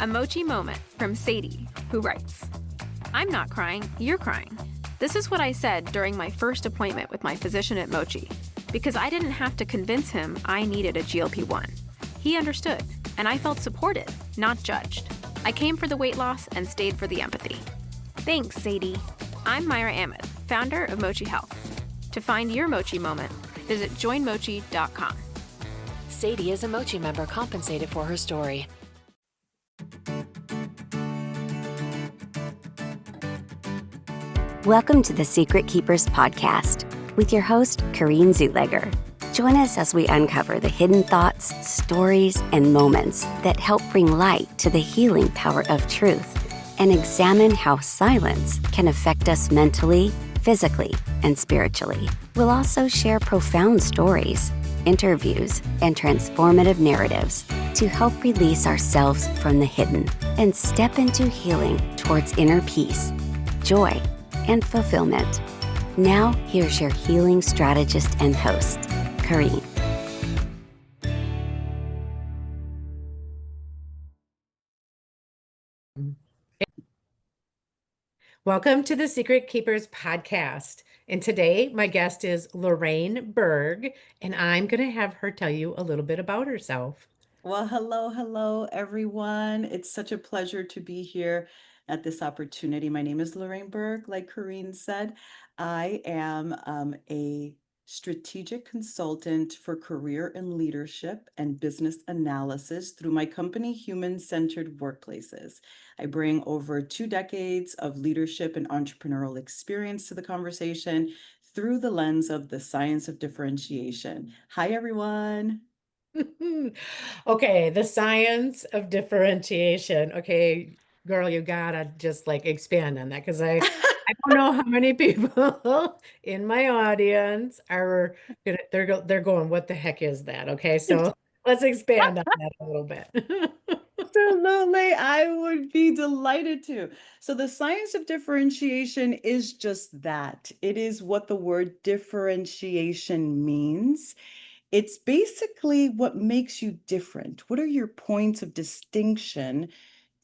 A Mochi Moment from Sadie, who writes, I'm not crying, you're crying. This is what I said during my first appointment with my physician at Mochi, because I didn't have to convince him I needed a GLP-1. He understood, and I felt supported, not judged. I came for the weight loss and stayed for the empathy. Thanks, Sadie. I'm Myra Ahmed, founder of Mochi Health. To find your Mochi Moment, visit joinmochi.com. Sadie is a Mochi member compensated for her story. Welcome to the Secret Keepers podcast with your host, Kareen Zutleger. Join us as we uncover the hidden thoughts, stories, and moments that help bring light to the healing power of truth and examine how silence can affect us mentally, physically, and spiritually. We'll also share profound stories, interviews, and transformative narratives to help release ourselves from the hidden and step into healing towards inner peace, joy, and fulfillment. Now, here's your healing strategist and host, Kareen. Welcome to the Secret Keepers podcast. And today, my guest is Lorraine Berg, and I'm going to have her tell you a little bit about herself. Well, hello, everyone. It's such a pleasure to be here at this opportunity. My name is Lorraine Berg, like Kareen said. I am a strategic consultant for career and leadership and business analysis through my company, Human Centered Workplaces. I bring over 2 decades of leadership and entrepreneurial experience to the conversation through the lens of the science of differentiation. Hi, everyone. Okay, the science of differentiation. Okay, girl, you gotta just like expand on that because I don't know how many people in my audience are gonna they're going, what the heck is that? Okay, so let's expand on that a little bit. Absolutely, I would be delighted to. So, the science of differentiation is just that. It is what the word differentiation means. It's basically what makes you different. What are your points of distinction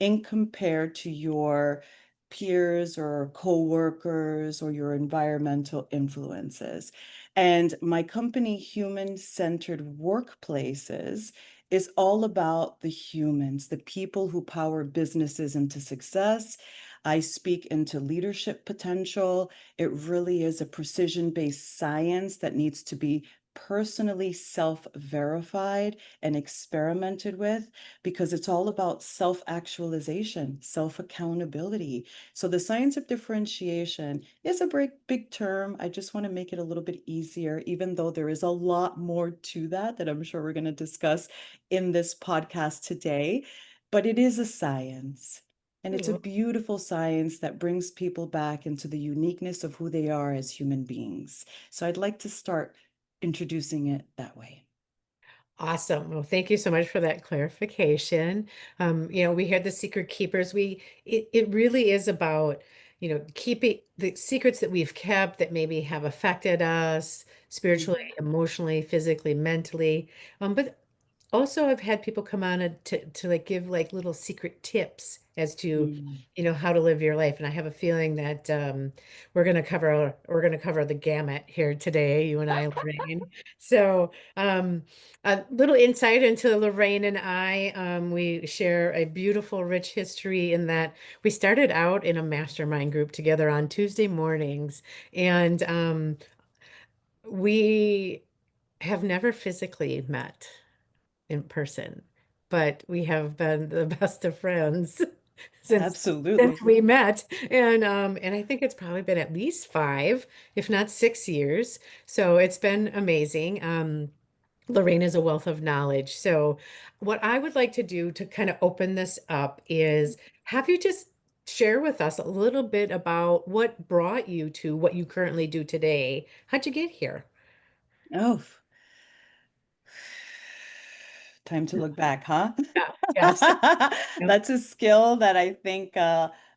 in compared to your peers or coworkers or your environmental influences? And my company, Human Centered Workplaces, is all about the humans, the people who power businesses into success. I speak into leadership potential. It really is a precision-based science that needs to be personally self-verified and experimented with because it's all about self-actualization, self-accountability. So the science of differentiation is a big term. I just want to make it a little bit easier, even though there is a lot more to that I'm sure we're going to discuss in this podcast today. But it is a science. And it's a beautiful science that brings people back into the uniqueness of who they are as human beings. So I'd like to start introducing it that way. Awesome. Well, thank you so much for that clarification. We hear the secret keepers. It really is about, keeping the secrets that we've kept that maybe have affected us spiritually, emotionally, physically, mentally. But also I've had people come on to like give like little secret tips as to, Mm. how to live your life. And I have a feeling that we're gonna cover the gamut here today, you and I, Lorraine. So a little insight into Lorraine and I. We share a beautiful, rich history in that we started out in a mastermind group together on Tuesday mornings, and we have never physically met in person, but we have been the best of friends since Absolutely. we met. And I think it's probably been at least 5, if not 6 years. So it's been amazing. Lorraine is a wealth of knowledge. So what I would like to do to kind of open this up is have you just share with us a little bit about what brought you to what you currently do today. How'd you get here? Oh, time to look back, huh? Yeah, yes. Yep. That's a skill that I think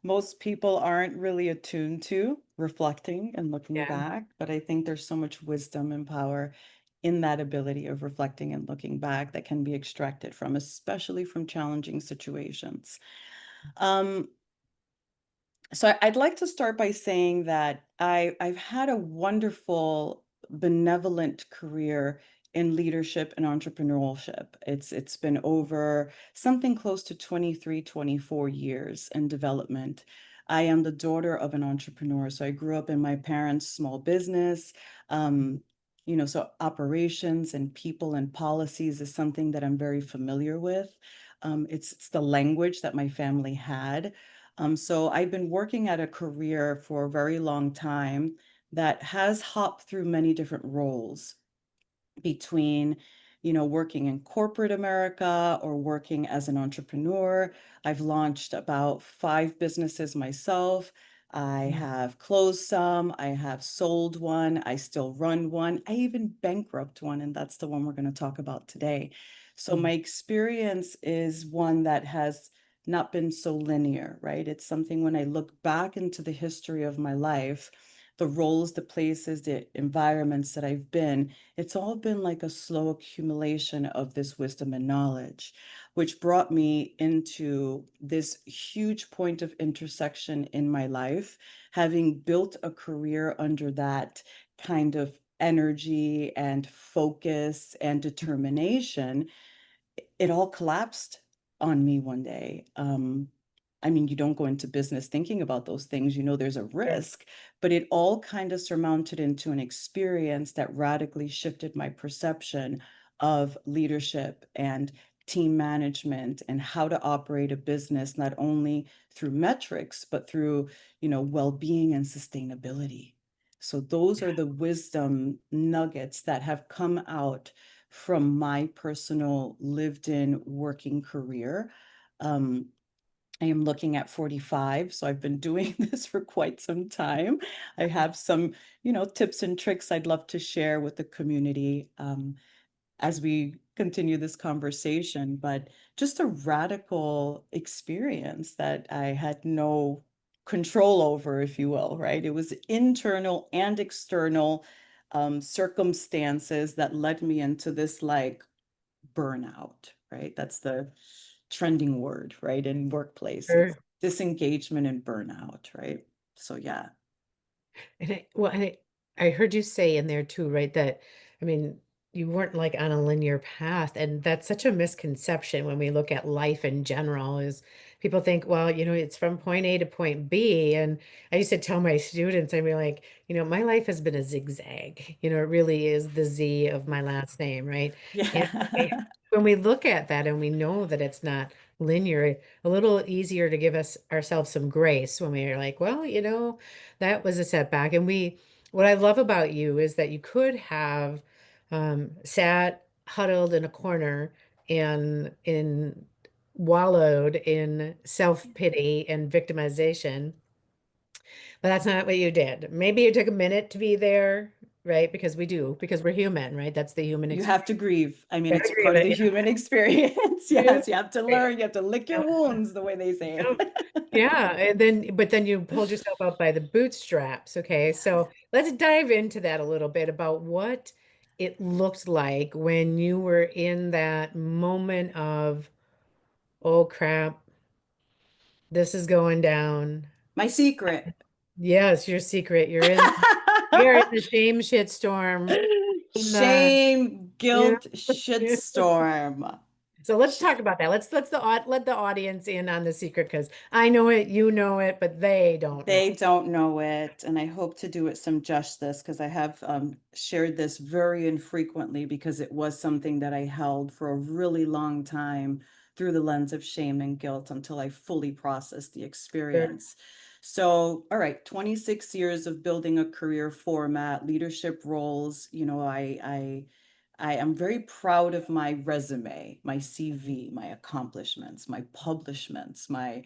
most people aren't really attuned to, reflecting and looking Yeah. back. But I think there's so much wisdom and power in that ability of reflecting and looking back that can be extracted from, especially from challenging situations. So I'd like to start by saying that I've had a wonderful, benevolent career in leadership and entrepreneurship. It's been over something close to 23, 24 years in development. I am the daughter of an entrepreneur, so I grew up in my parents' small business. So operations and people and policies is something that I'm very familiar with. It's the language that my family had. So I've been working at a career for a very long time that has hopped through many different roles between, working in corporate America or working as an entrepreneur. I've launched about 5 businesses myself. I have closed some, I have sold one, I still run one, I even bankrupt one, and that's the one we're going to talk about today. So my experience is one that has not been so linear, right? It's something when I look back into the history of my life, the roles, the places, the environments that I've been, it's all been like a slow accumulation of this wisdom and knowledge, which brought me into this huge point of intersection in my life, having built a career under that kind of energy and focus and determination. It all collapsed on me one day. You don't go into business thinking about those things, there's a risk, but it all kind of surmounted into an experience that radically shifted my perception of leadership and team management and how to operate a business, not only through metrics, but through, well-being and sustainability. So those are the wisdom nuggets that have come out from my personal lived in working career. I am looking at 45, so I've been doing this for quite some time. I have some, tips and tricks I'd love to share with the community as we continue this conversation, but just a radical experience that I had no control over, if you will, right? It was internal and external circumstances that led me into this like burnout, right? That's the trending word, right? In workplaces, Sure. disengagement and burnout, right? So yeah. And I heard you say in there too, right, that I mean, you weren't like on a linear path, and that's such a misconception when we look at life in general, is people think, well, it's from point A to point B. And I used to tell my students, I'd be like, my life has been a zigzag. It really is the Z of my last name, right? And Yeah. when we look at that and we know that it's not linear, a little easier to give ourselves some grace when we're like, well, that was a setback. And what I love about you is that you could have sat huddled in a corner and in wallowed in self-pity and victimization, but that's not what you did. Maybe it took a minute to be there, right? Because we do, because we're human, right? That's the human You have experience. to grieve. I mean, I it's agree part of with the it. human experience. Yeah. Yes, you have to Right. learn, you have to lick your wounds, the way they say Yep. it. Yeah, but then you pulled yourself up by the bootstraps. Okay, so let's dive into that a little bit about what it looked like when you were in that moment of, oh crap, this is going down. My secret. Yes, your secret. You're in the shame shit storm. In the Shame, yeah. guilt, shitstorm. So let's talk about that. Let the audience in on the secret, because I know it, you know it, but they don't know. They don't know it, and I hope to do it some justice because I have shared this very infrequently because it was something that I held for a really long time through the lens of shame and guilt until I fully processed the Sure. experience. So, all right, 26 years of building a career format, leadership roles. I am very proud of my resume, my CV, my accomplishments, my publishments, my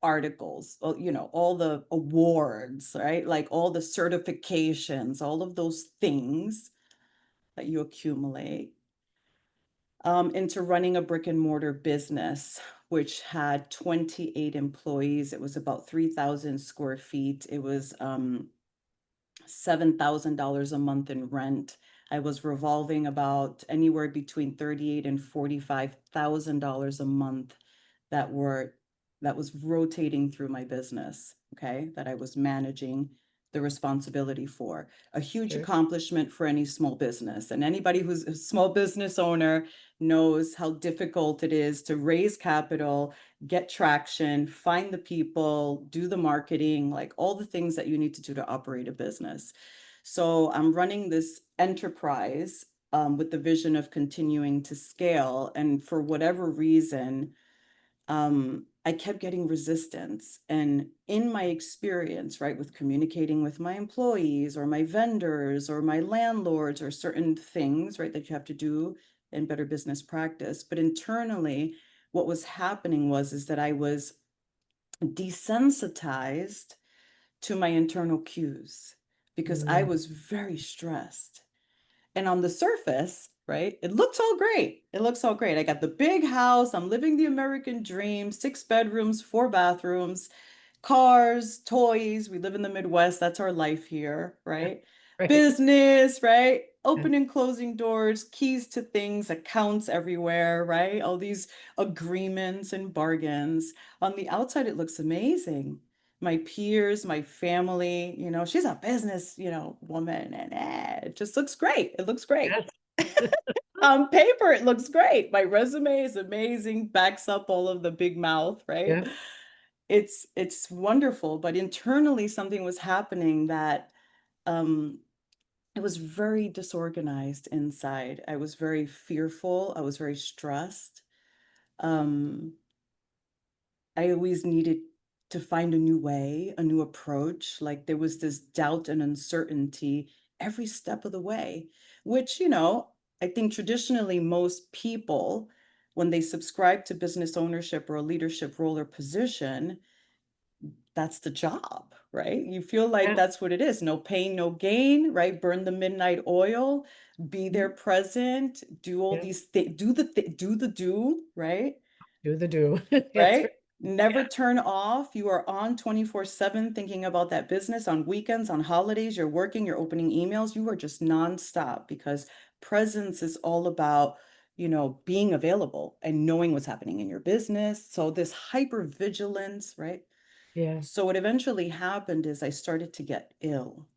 articles, all the awards, right? Like all the certifications, all of those things that you accumulate into running a brick and mortar business, which had 28 employees. It was about 3,000 square feet. It was $7,000 a month in rent. I was revolving about anywhere between $38,000 and $45,000 a month that was rotating through my business, okay, that I was managing the responsibility for. A huge Sure. accomplishment for any small business. And anybody who's a small business owner knows how difficult it is to raise capital, get traction, find the people, do the marketing, like all the things that you need to do to operate a business. So I'm running this enterprise with the vision of continuing to scale. And for whatever reason, I kept getting resistance. And in my experience, right, with communicating with my employees or my vendors or my landlords or certain things, right, that you have to do in better business practice. But internally, what was happening is that I was desensitized to my internal cues because I Mm, was very stressed. And on the surface, right, it looks all great. It looks all great. I got the big house. I'm living the American dream, 6 bedrooms, 4 bathrooms, cars, toys. We live in the Midwest. That's our life here, yeah, right? right. Business, right? Yeah. Open and closing doors, keys to things, accounts everywhere, right? All these agreements and bargains. On the outside, it looks amazing. My peers, my family, she's a business, woman, and it just looks great. It looks great. Yes. On paper, it looks great. My resume is amazing, backs up all of the big mouth, right? Yeah. It's wonderful, but internally something was happening that um it was very disorganized inside. I was very fearful. I was very stressed. Um, I always needed to find a new way, a new approach. Like there was this doubt and uncertainty every step of the way, which, I think traditionally most people, when they subscribe to business ownership or a leadership role or position, that's the job, right? You feel like Yeah. that's what it is. No pain, no gain, right? Burn the midnight oil, be there Mhm. present, do all Yeah. these things, do, right? Do the do. That's Right? right. Never Yeah. turn off. You are on 24/7 thinking about that business on weekends, on holidays, you're working, you're opening emails, you are just nonstop because presence is all about, being available and knowing what's happening in your business. So this hyper vigilance, right? Yeah. So what eventually happened is I started to get ill.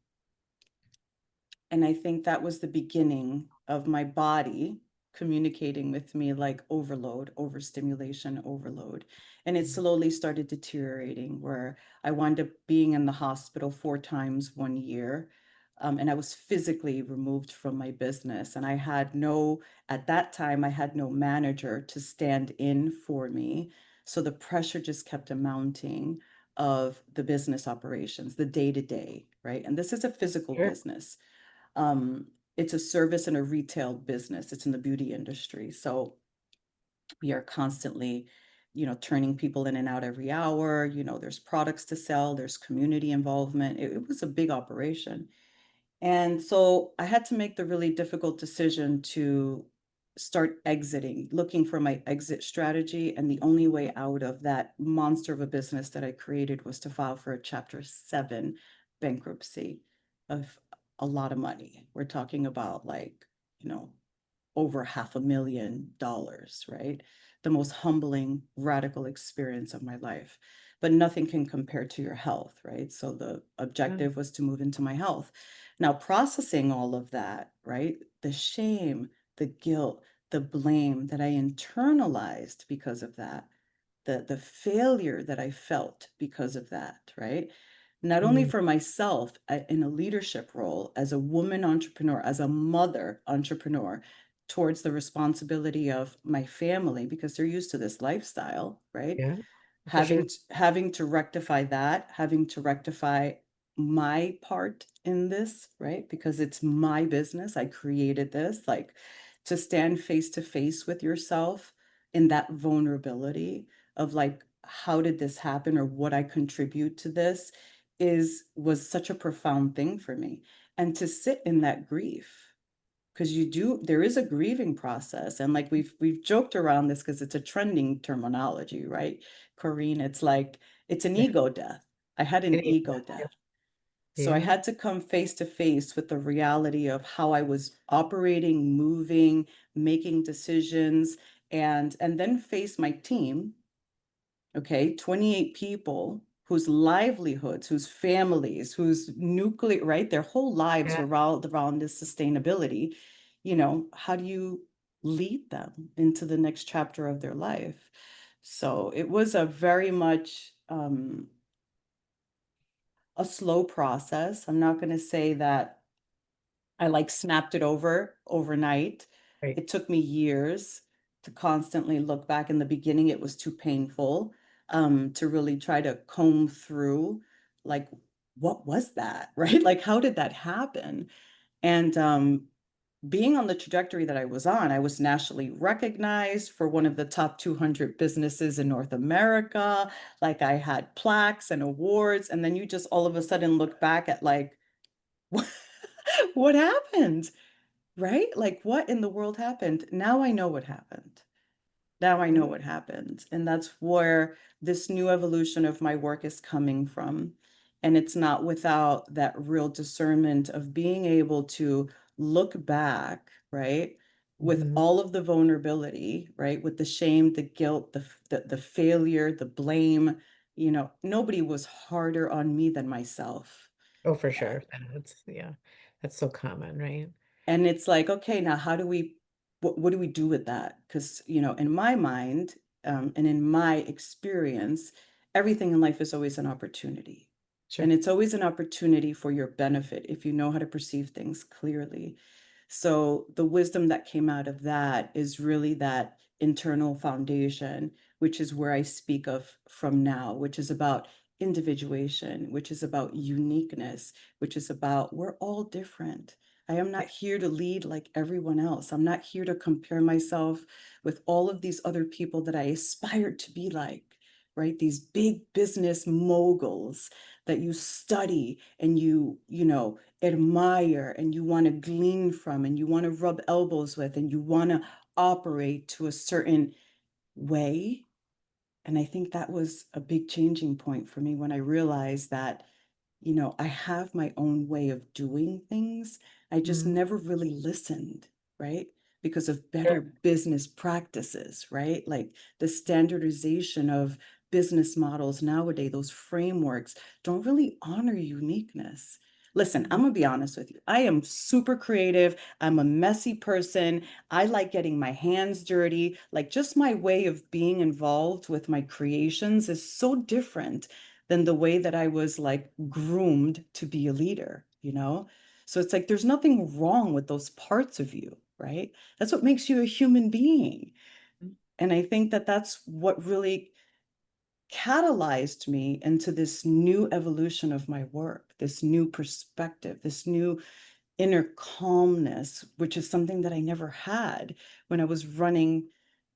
And I think that was the beginning of my body communicating with me like overload, overstimulation, overload. And it slowly started deteriorating where I wound up being in the hospital 4 times 1 year. And I was physically removed from my business. And at that time, I had no manager to stand in for me. So the pressure just kept mounting of the business operations, the day to day, right? And this is a physical Sure. business. Um, it's a service and a retail business. It's in the beauty industry. So we are constantly, turning people in and out every hour. There's products to sell, there's community involvement. It was a big operation. And so I had to make the really difficult decision to start exiting, looking for my exit strategy. And the only way out of that monster of a business that I created was to file for a Chapter 7 bankruptcy of a lot of money. We're talking about like, you know, over $500,000, right? The most humbling, radical experience of my life. But nothing can compare to your health, right? So the Yeah. objective was to move into my health. Now, processing all of that, right? The shame, the guilt, the blame that I internalized because of that, the failure that I felt because of that, right? Not only Mm, for myself in a leadership role, as a woman entrepreneur, as a mother entrepreneur, towards the responsibility of my family, because they're used to this lifestyle, right? yeah. For having sure. to, having to rectify that, having to rectify my part in this, right? Because it's my business. I created this, like to stand face to face with yourself in that vulnerability of like, how did this happen or what I contribute to this was such a profound thing for me. And to sit in that grief, because there is a grieving process. And like we've joked around this because it's a trending terminology, right? Corrine, it's like it's an Yeah. ego death. I had an It is. ego Yeah. death. So I Yeah. had to come face to face with the reality of how I was operating, moving, making decisions, and then face my team, okay, 28 people whose livelihoods, whose families, whose nuclear, right, their whole lives Yeah. were around this sustainability. How do you lead them into the next chapter of their life? So it was a very much a slow process. I'm not going to say that I like snapped it overnight. Right. It took me years to constantly look back. In the beginning, it was too painful to really try to comb through, like, what was that, right? Like, how did that happen? And being on the trajectory that I was nationally recognized for one of the top 200 businesses in North America. Like, I had plaques and awards, and then you just all of a sudden look back at like, what happened? Right? Like, what in the world happened? Now I know what happened. Now I know what happened. And that's where this new evolution of my work is coming from. And it's not without that real discernment of being able to look back, right? With Mhm. all of the vulnerability, right? With the shame, the guilt, the failure, the blame. Nobody was harder on me than myself. Oh, for sure. Yeah, that's so common, right? And it's like, okay, now what do we do with that? Because, in my mind, and in my experience, everything in life is always an opportunity. Sure. And it's always an opportunity for your benefit if you know how to perceive things clearly. So the wisdom that came out of that is really that internal foundation, which is where I speak of from now, which is about individuation, which is about uniqueness, which is about we're all different. I am not here to lead like everyone else. I'm not here to compare myself with all of these other people that I aspire to be like, right? These big business moguls that you study and you admire and you want to glean from and you want to rub elbows with and you want to operate to a certain way. And I think that was a big changing point for me when I realized that, I have my own way of doing things. I just Mhm. never really listened, right? Because of better Sure. business practices, right? Like the standardization of business models nowadays, those frameworks don't really honor uniqueness. Listen, I'm gonna be honest with you. I am super creative. I'm a messy person. I like getting my hands dirty. Like, just my way of being involved with my creations is so different than the way that I was like groomed to be a leader. So it's like there's nothing wrong with those parts of you, right? That's what makes you a human being. And I think that that's what really catalyzed me into this new evolution of my work, this new perspective, this new inner calmness, which is something that I never had when I was running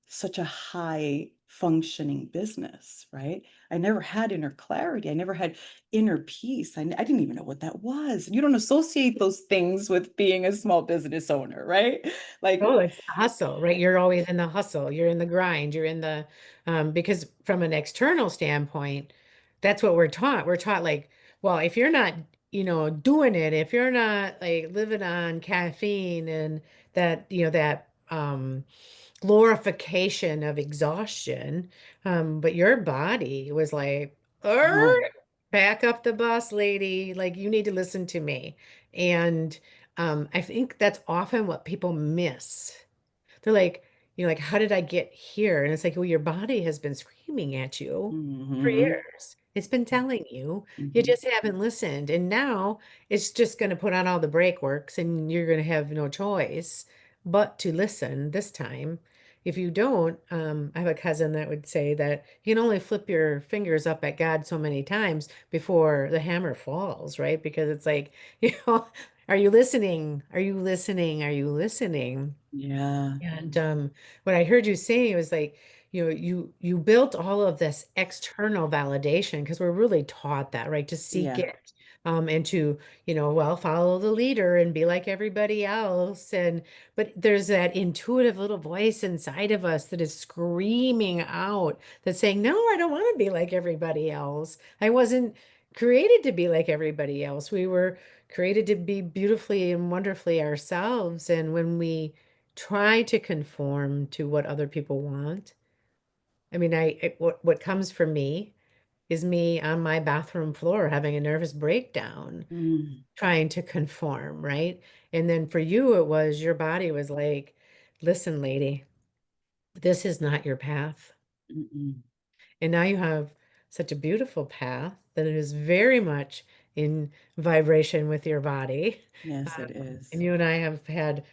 such a high functioning business, right? I never had inner clarity. I never had inner peace. I didn't even know what that was. You don't associate those things with being a small business owner, right? Like, Oh, it's the hustle, right? You're always in the hustle. You're in the grind. You're in the because from an external standpoint, that's what we're taught. We're taught like, well, if you're not, doing it, if you're not like living on caffeine and that, that glorification of exhaustion, but your body was like, oh, back up the bus, lady. Like you need to listen to me. And I think that's often what people miss. They're like, like, how did I get here? And it's like, well, your body has been screaming at you for hmm years. It's been telling you, you hmm just haven't listened. And now it's just going to put on all the brake works and you're going to have no choice but to listen this time. If you don't, I have a cousin that would say that you can only flip your fingers up at God so many times before the hammer falls, right? Because it's like, are you listening? Are you listening? Are you listening? yeah, And what I heard you say was like, you built all of this external validation because we're really taught that, right? To seek yeah, it, and to, well, follow the leader and be like everybody else. But there's that intuitive little voice inside of us that is screaming out that's saying, no, I don't want to be like everybody else. I wasn't created to be like everybody else. We were created to be beautifully and wonderfully ourselves. And when we try to conform to what other people want, I mean, what comes for me is me on my bathroom floor having a nervous breakdown, Mm, trying to conform, right? And then for you, it was your body was like, listen, lady, this is not your path. mm-mm. And now you have such a beautiful path that is very much in vibration with your body. Yes, it And is. you and I have had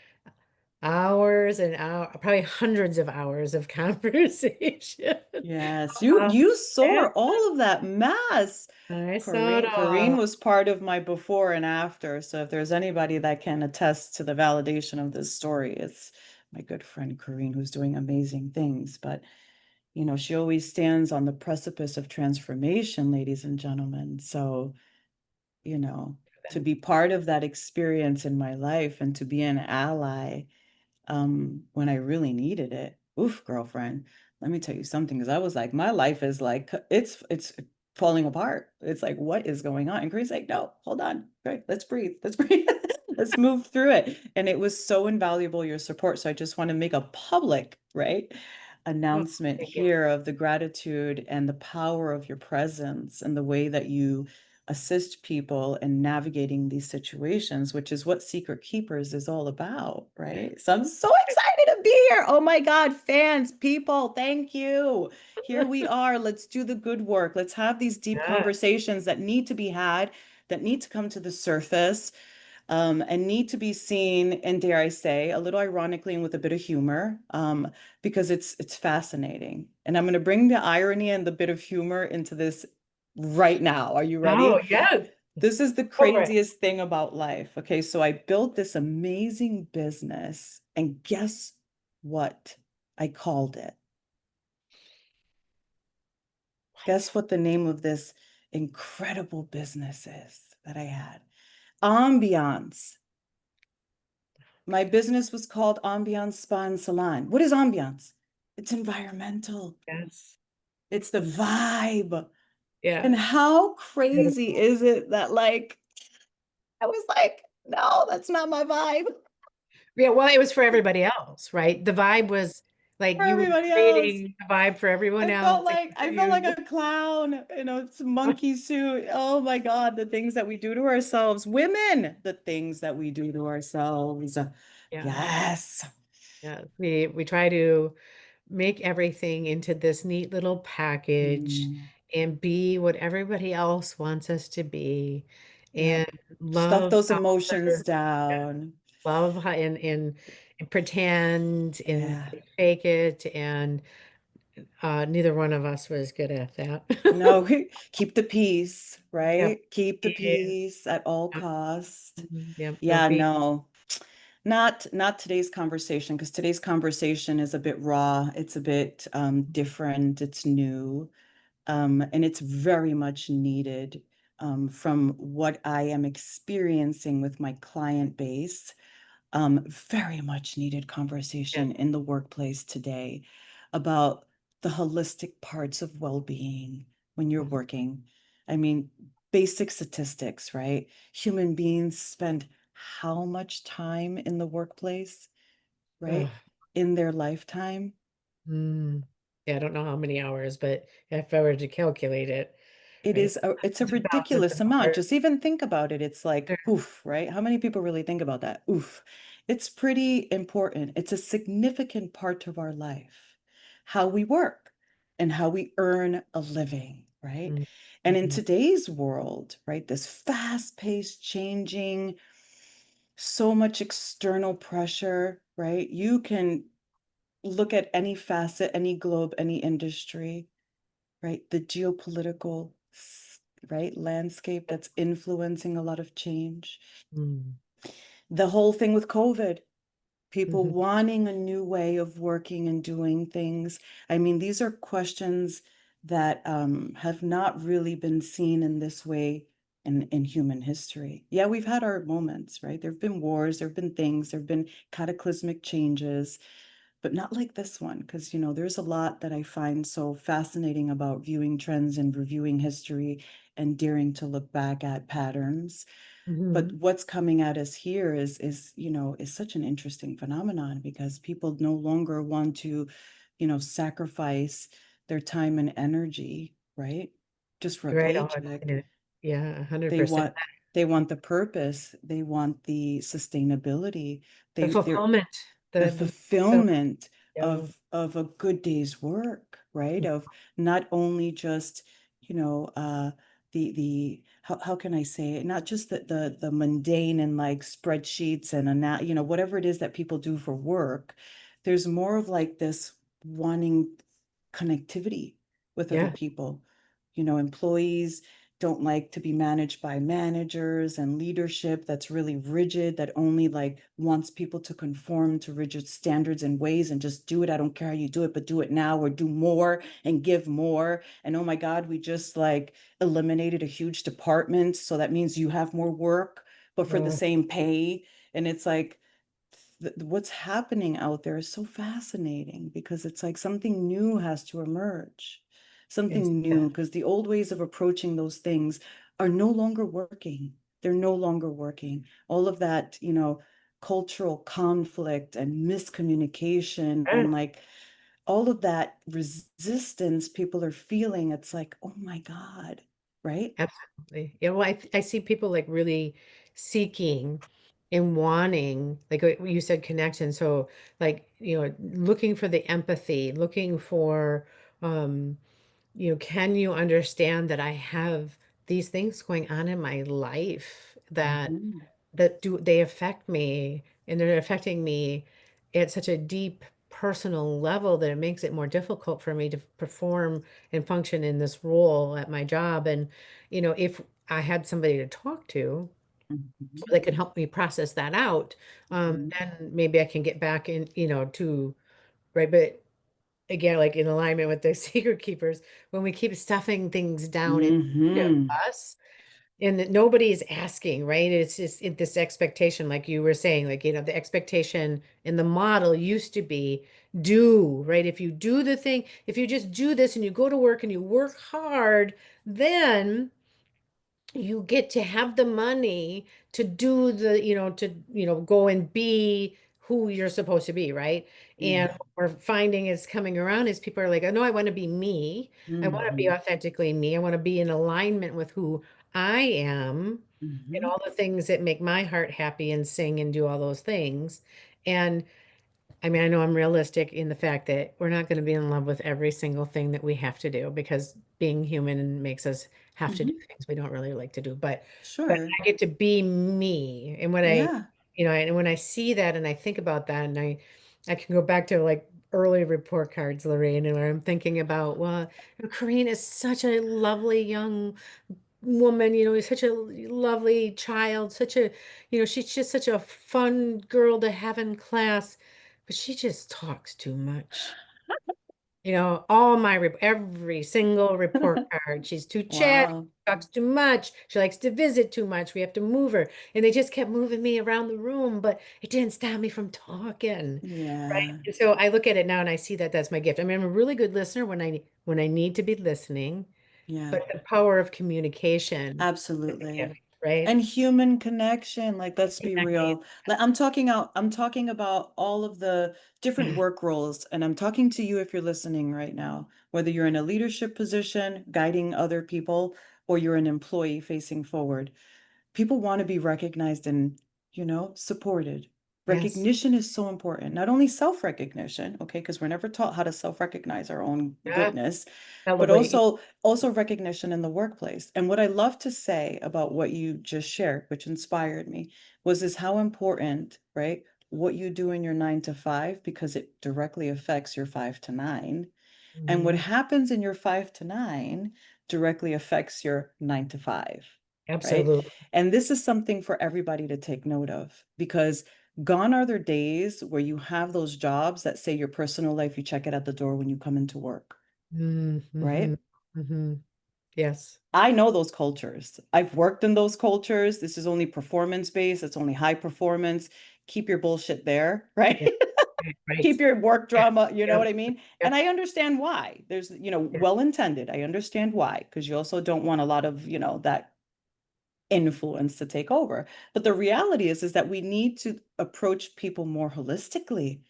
hours and hours, probably hundreds of hours of conversation. Yes, you saw And all of that mess. I saw it Corrine all. was part of my before and after. So if there's anybody that can attest to the validation of this story, it's my good friend Corrine, who's doing amazing things. But you know, she always stands on the precipice of transformation, ladies and gentlemen. So, you know, to be part of that experience in my life and to be an ally when I really needed it. Oof, girlfriend, let me tell you something, because I was like, my life is like it's falling apart. It's like, what is going on? And Grace's like, no, hold on. Right, let's breathe. Let's breathe. Let's move through it. And it was so invaluable, your support. So I just want to make a public, right, Oh, announcement thank you. here of the gratitude and the power of your presence and the way that you assist people in navigating these situations, which is what Secret Keepers is all about, right? So I'm so excited to be here. Oh my God, fans, people, thank you. Here we are. Let's do the good work. Let's have these deep Yeah. conversations that need to be had, that need to come to the surface, and need to be seen, and dare I say, a little ironically and with a bit of humor, because it's fascinating. And I'm going to bring the irony and the bit of humor into this right now. Are you Oh, ready? yes. This is the Over it. craziest thing about life. Okay, so I built this amazing business, and guess what I called it? Guess what the name of this incredible business is that I had? Ambiance. My business was called Ambiance Spa and Salon. What is ambiance? It's environmental. Yes. It's the vibe. Yeah. And how crazy Beautiful. is it that like I was like, no, that's not my vibe Yeah, well, it was for everybody else, right? The vibe was like for you were everybody else. creating a vibe for everyone I else, felt like like for I felt like you. a clown in a monkey suit. Oh my God, the things that we do to ourselves. Women, the things that we do to ourselves. Yeah. Yes. Yeah. We try to make everything into this neat little package Mm, and be what everybody else wants us to be yep. and Stuff love those how emotions other, yeah, down. love how, and pretend and Yeah. fake it. And neither one of us was good at that. No, keep the peace, Yep. right? Keep the Yeah. peace at all Yep. cost. Yep. No Yeah, fee. no. Not today's conversation, because today's conversation is a bit raw. It's a bit different. It's new. And it's very much needed from what I am experiencing with my client base. Very much needed Yeah. conversation in the workplace today about the holistic parts of well-being when you're Mhm. working. I mean, basic statistics, right? Human beings spend how much time in the workplace, Ugh. right? In their lifetime. Mm. Yeah, I don't know how many hours, but if I were to calculate it, right? It's a Hundreds of thousands ridiculous of amount. hours. Just even think about it. It's like, Sure. oof, right? How many people really think about that? Oof. It's pretty important. It's a significant part of our life, how we work and how we earn a living, right? Mm. And in Mhm. today's world, right, this fast-paced changing, so much external pressure, right? You can look at any facet, any globe, any industry, right? The geopolitical, right, landscape that's influencing a lot of change. Mm. The whole thing with COVID, people Mhm. wanting a new way of working and doing things. I mean, these are questions that have not really been seen in this way in human history. Yeah, we've had our moments, right? There have been wars, there have been things, there have been cataclysmic changes, but not like this one. Because, there's a lot that I find so fascinating about viewing trends and reviewing history and daring to look back at patterns. But Mhm. what's coming at us here is such an interesting phenomenon, because people no longer want to, sacrifice their time and energy, right? Just for a Right. Oh, I've paycheck. seen it. Yeah, They 100%. want they want the purpose, they want the sustainability, The they're fulfillment, the the fulfillment. fulfillment Yeah. of a good day's work, right? Of not only just, you know, the how can I say it? Not just the mundane and like spreadsheets and whatever it is that people do for work. There's more of like this wanting connectivity with other Yeah. people. Employees don't like to be managed by managers, and leadership that's really rigid, that only like wants people to conform to rigid standards and ways and just do it. I don't care how you do it, but do it now, or do more and give more. And oh my God, we just like eliminated a huge department. So that means you have more work, but for the Oh, same pay. And it's like, what's happening out there is so fascinating, because it's like something new has to emerge, yes. something Yeah. new, because the old ways of approaching those things are no longer working. They're no longer working. All of that, cultural conflict and miscommunication Yeah, and like all of that resistance people are feeling, it's like, oh my God, right? absolutely. Yeah. Well, I see people like really seeking and wanting, like what you said, connection. So, like, looking for the empathy, looking for, um, can you understand that I have these things going on in my life that Mhm. do they affect me, and they're affecting me at such a deep personal level that it makes it more difficult for me to perform and function in this role at my job. And if I had somebody to talk to Mhm. that can help me process that out, Mhm. then maybe I can get back in, to right. But again, like in alignment with the secret keepers, when we keep stuffing things down into Mhm. us, and that nobody is asking, right? It's just this expectation, like you were saying, like, the expectation in the model used to be do, right? If you do the thing, if you just do this and you go to work and you work hard, then you get to have the money to do go and be who you're supposed to be, right? And Yeah. what we're finding is coming around is people are like, oh no, I want to be me. I want to be Mhm. authentically me. I want to be in alignment with who I am and Mhm. all the things that make my heart happy and sing and do all those things. And I mean, I know I'm realistic in the fact that we're not going to be in love with every single thing that we have to do, because being human makes us have to do Mhm. things we don't really like to do. But Sure. I get to be me. And Yeah. and when I see that and I think about that, and I can go back to like early report cards, Lorraine, and where I'm thinking about, well, Corinne is such a lovely young woman, is such a lovely child, she's just such a fun girl to have in class, but she just talks too much. All every single report card, she's too chatty, Wow. talks too much, she likes to visit too much, we have to move her. And they just kept moving me around the room, but it didn't stop me from talking. Right. Yeah. And so I look at it now and I see that that's my gift. I mean, I'm a really good listener when I need to be listening, Yeah. but the power of communication is a Absolutely. gift, right? And human connection, like let's be Exactly. real. Like I'm talking about all of the different work roles, and I'm talking to you if you're listening right now, whether you're in a leadership position, guiding other people, or you're an employee facing forward. People want to be recognized and, supported. Yes. Recognition is so important. Not only self-recognition, okay, because we're never taught how to self-recognize our own Yeah. goodness, but Celebrate. also recognition in the workplace. And what I love to say about what you just shared, which inspired me, was is how important, right? What you do in your 9 to 5, because it directly affects your 5 to 9. And what Mhm. happens in your 5 to 9 directly affects your 9 to 5, right? Absolutely. And this is something for everybody to take note of, because gone are the days where you have those jobs that say your personal life, you check it at the door when you come into work, Mm-hmm. right? Hmm. Yes. I know those cultures. I've worked in those cultures. This is only performance based, it's only high performance. Keep your bullshit there, right? Yeah. Right. Keep your work Yeah. drama, you know Yep. what I mean? Yep. And I understand why. There's, Yeah. well-intended. I understand why, because you also don't want a lot of, that influence to take over. But the reality is that we need to approach people more holistically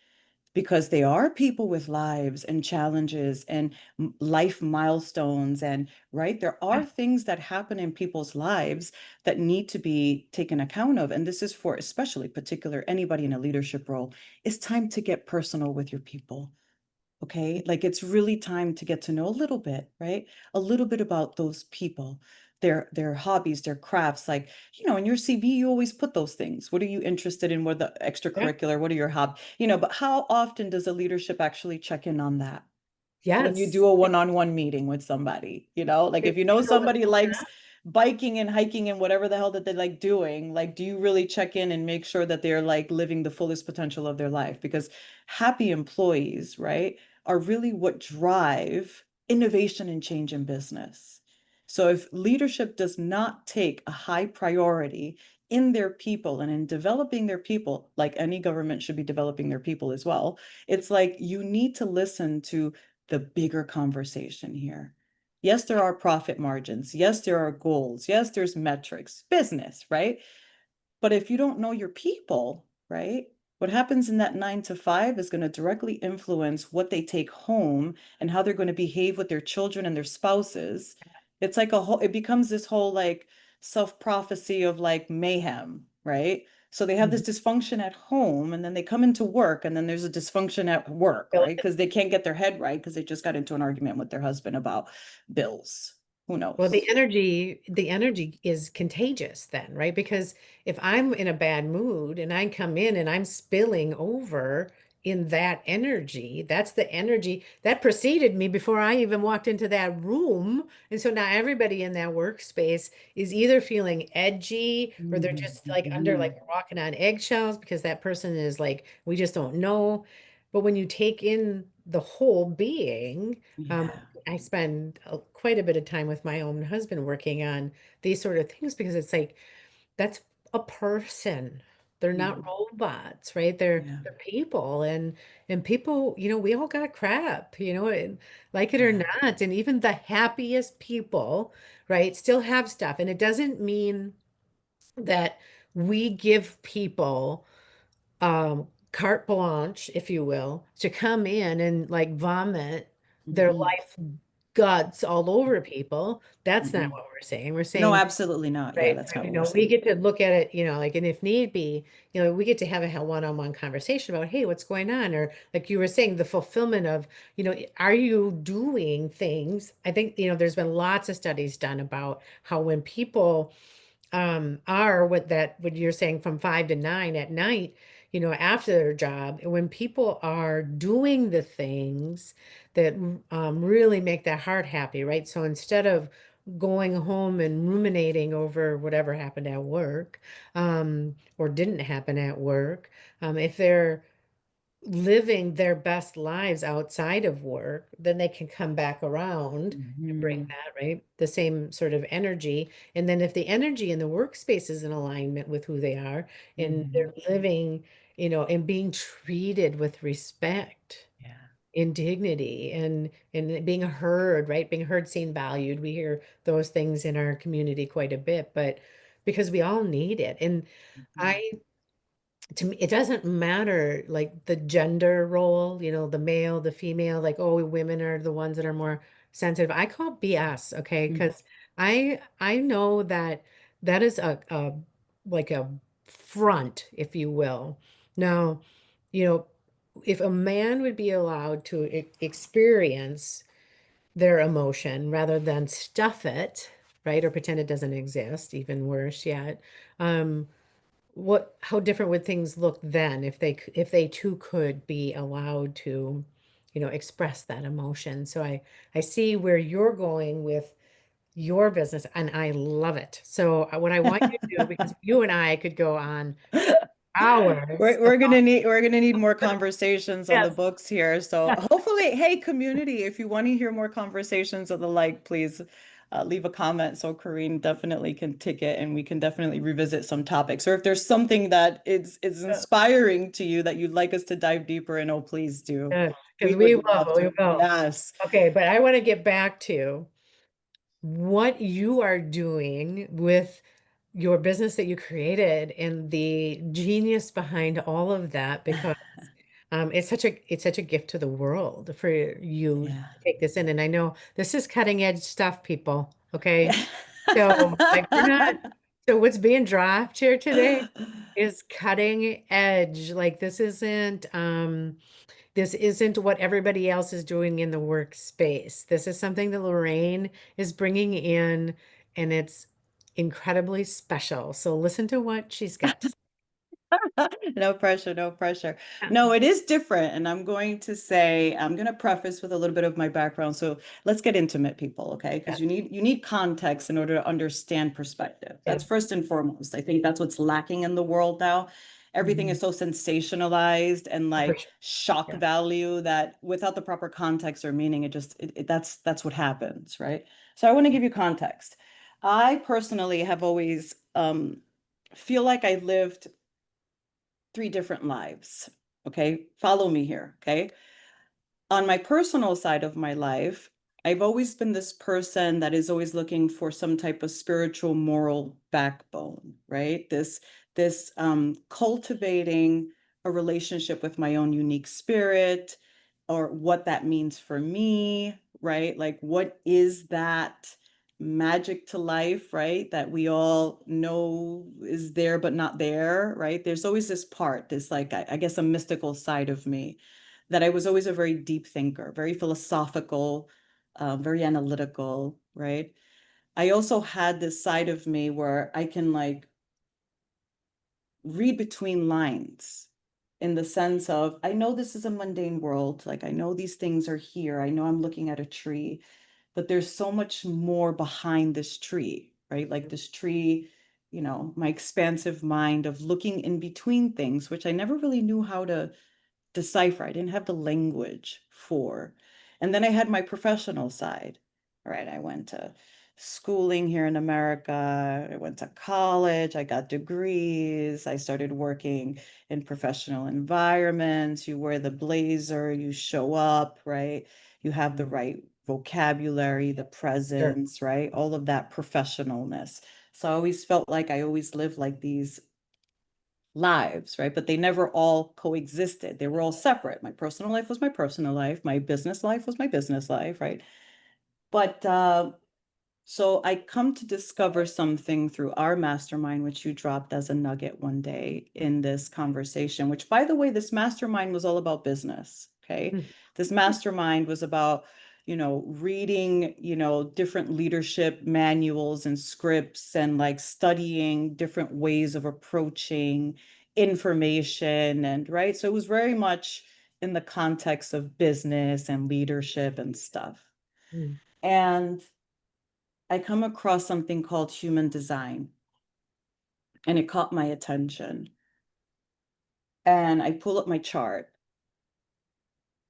because they are people with lives and challenges and life milestones. And right, there Yeah. are things that happen in people's lives that need to be taken account of. And this is for especially particular anybody in a leadership role. It's time to get personal with your people. Okay. Like it's really time to get to know a little bit, right? A little bit about those people, their hobbies, their crafts. Like, in your CV, you always put those things. What are you interested in? What are the Yeah. extracurricular? What are your hobbies? But how often does a leadership actually check in on that? When you do Yes. a one-on-one meeting with somebody, like if You know what? somebody likes biking and hiking and whatever the hell that they like doing, like do you really check in and make sure that they're like living the fullest potential of their life? Because happy employees, right, are really what drive innovation and change in business. So if leadership does not take a high priority in their people and in developing their people, like any government should be developing their people as well, it's like you need to listen to the bigger conversation here. Yes, there are profit margins. Yes, there are goals. Yes, there's metrics, business, right? But if you don't know your people, right? What happens in that 9 to 5 is going to directly influence what they take home and how they're going to behave with their children and their spouses. It's like it becomes this whole like self-prophecy of like mayhem, right? So they have this Mhm. dysfunction at home and then they come into work and then there's a dysfunction at work, Feel right? it. Because they can't get their head right because they just got into an argument with their husband about bills. Who Well, knows? the energy is contagious then, right? Because if I'm in a bad mood and I come in and I'm spilling over in that energy, that's the energy that preceded me before I even walked into that room. And so now everybody in that workspace is either feeling edgy or they're just like under Mhm. like walking on eggshells because that person is like, we just don't know. But when you take in the whole being, Yeah. I spend quite a bit of time with my own husband working on these sort of things because it's like that's a person. They're not Mhm. robots, right? They're Yeah. they're people and people, we all got crap, and like it or Yeah. not. And even the happiest people, right, still have stuff. And it doesn't mean that we give people carte blanche, if you will, to come in and like vomit their Mhm. life guts all over people. That's not Mhm. what we're saying. We're No, saying, absolutely not. Yeah, right, that's not what we're we saying. get to look at it, like, and if need be, we get to have a one-on-one conversation about, hey, what's going on? Or like you were saying, the fulfillment of, are you doing things? I think, there's been lots of studies done about how when people are what you're saying from 5 to 9 at night, after their job, when people are doing the things that really make their heart happy, right? So instead of going home and ruminating over whatever happened at work, or didn't happen at work, if they're living their best lives outside of work, then they can come back around and bring Mhm. that, right? The same sort of energy. And then if the energy in the workspace is in alignment with who they are and Mhm. they're living, and being treated with respect, Yeah. in dignity and being heard, right? Being heard, seen, valued. We hear those things in our community quite a bit, but because we all need it. And Mhm. I to me, it doesn't matter like the gender role, the male, the female, like, oh, women are the ones that are more sensitive. I call BS, okay? Mhm. Because I know that that is a like a front, if you will. Now, you know, if a man would be allowed to experience their emotion rather than stuff it, right, or pretend it doesn't exist, even worse yet. How different would things look then if if they too could be allowed to, express that emotion? So I see where you're going with your business and I love it. So what I want you to do, because you and I could go on hours We're about gonna need more conversations on the yes, books here. So yes, hopefully, hey, community, if you want to hear more conversations of the like, please leave a comment so Karine definitely can tick it and we can definitely revisit some topics. Or if there's something that is inspiring to you that you'd like us to dive deeper in, oh, please do. Because We we would love will, we to. will. Yes. Okay, but I want to get back to what you are doing with your business that you created and the genius behind all of that, because it's such a gift to the world for you to Yeah. take this in. And I know this is cutting edge stuff, people. Okay. Yeah. So like we're not, so what's being dropped here today is cutting edge. Like this isn't what everybody else is doing in the workspace. This is something that Lorraine is bringing in, and it's incredibly special. So listen to what she's got to say. No pressure, no pressure. Yeah. No, it is different. And I'm going to say, I'm going to preface with a little bit of my background. So let's get intimate, people, okay? Because you need context in order to understand perspective. That's Yeah. first and foremost. I think that's what's lacking in the world now. Everything Mhm. is so sensationalized and For like sure. shock Yeah. value that without the proper context or meaning, that's what happens, right? So I want to give you context. I personally have always feel like I lived three different lives. Okay. Follow me here. Okay. On my personal side of my life, I've always been this person that is always looking for some type of spiritual moral backbone, right? This cultivating a relationship with my own unique spirit, or what that means for me, right? Like what is that magic to life, right? That we all know is there but not there, right? There's always this part, this like I guess a mystical side of me, that I was always a very deep thinker, very philosophical, very analytical, right? I also had this side of me where I can like read between lines, in the sense of, I know this is a mundane world. Like, I know these things are here. I know I'm looking at a tree, but there's so much more behind this tree, right? Like this tree, my expansive mind of looking in between things, which I never really knew how to decipher. I didn't have the language for. And then I had my professional side. All right, I went to schooling here in America. I went to college. I got degrees. I started working in professional environments. You wear the blazer, you show up, right? You have the right vocabulary, the Sure. presence, right? All of that professionalness. So I always felt like I always lived like these lives, right? But they never all coexisted. They were all separate. My personal life was my personal life. My business life was my business life, right? But so I come to discover something through our mastermind, which you dropped as a nugget one day in this conversation, which, by the way, this mastermind was all about business. Okay. Mm. This mastermind was about, reading, different leadership manuals and scripts and like studying different ways of approaching information. And right. So it was very much in the context of business and leadership and stuff. Mm. And I come across something called human design, and it caught my attention. And I pull up my chart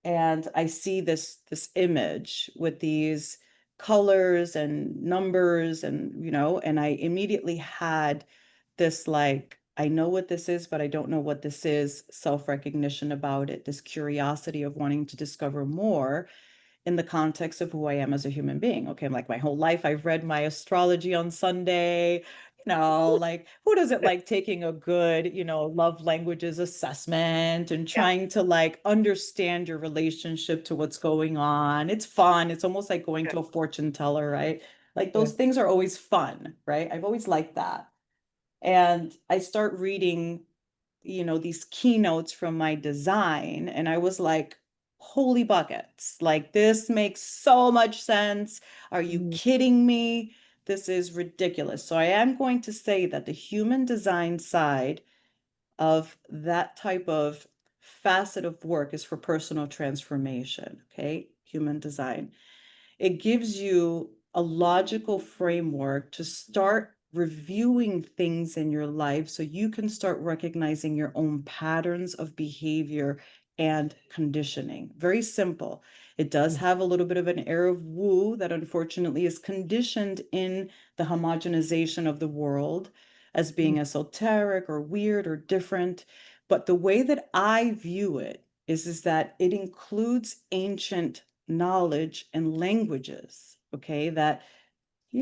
and I see this image with these colors and numbers, and and I immediately had this like, I know what this is, but I don't know what this is, self-recognition about it, this curiosity of wanting to discover more in the context of who I am as a human being. Okay, I'm like, my whole life I've read my astrology on Sunday. Like, who doesn't like taking a good, love languages assessment and Yeah. trying to like understand your relationship to what's going on? It's fun. It's almost like going Yeah. to a fortune teller, right? Like Yeah. those things are always fun, right? I've always liked that. And I start reading these keynotes from my design. And I was like, holy buckets, like this makes so much sense. Are you Mm. kidding me? This is ridiculous. So I am going to say that the human design side of that type of facet of work is for personal transformation. Okay. Human design. It gives you a logical framework to start reviewing things in your life so you can start recognizing your own patterns of behavior and conditioning. Very simple. It does have a little bit of an air of woo that unfortunately is conditioned in the homogenization of the world as being esoteric or weird or different. But the way that I view it is that it includes ancient knowledge and languages, okay, that,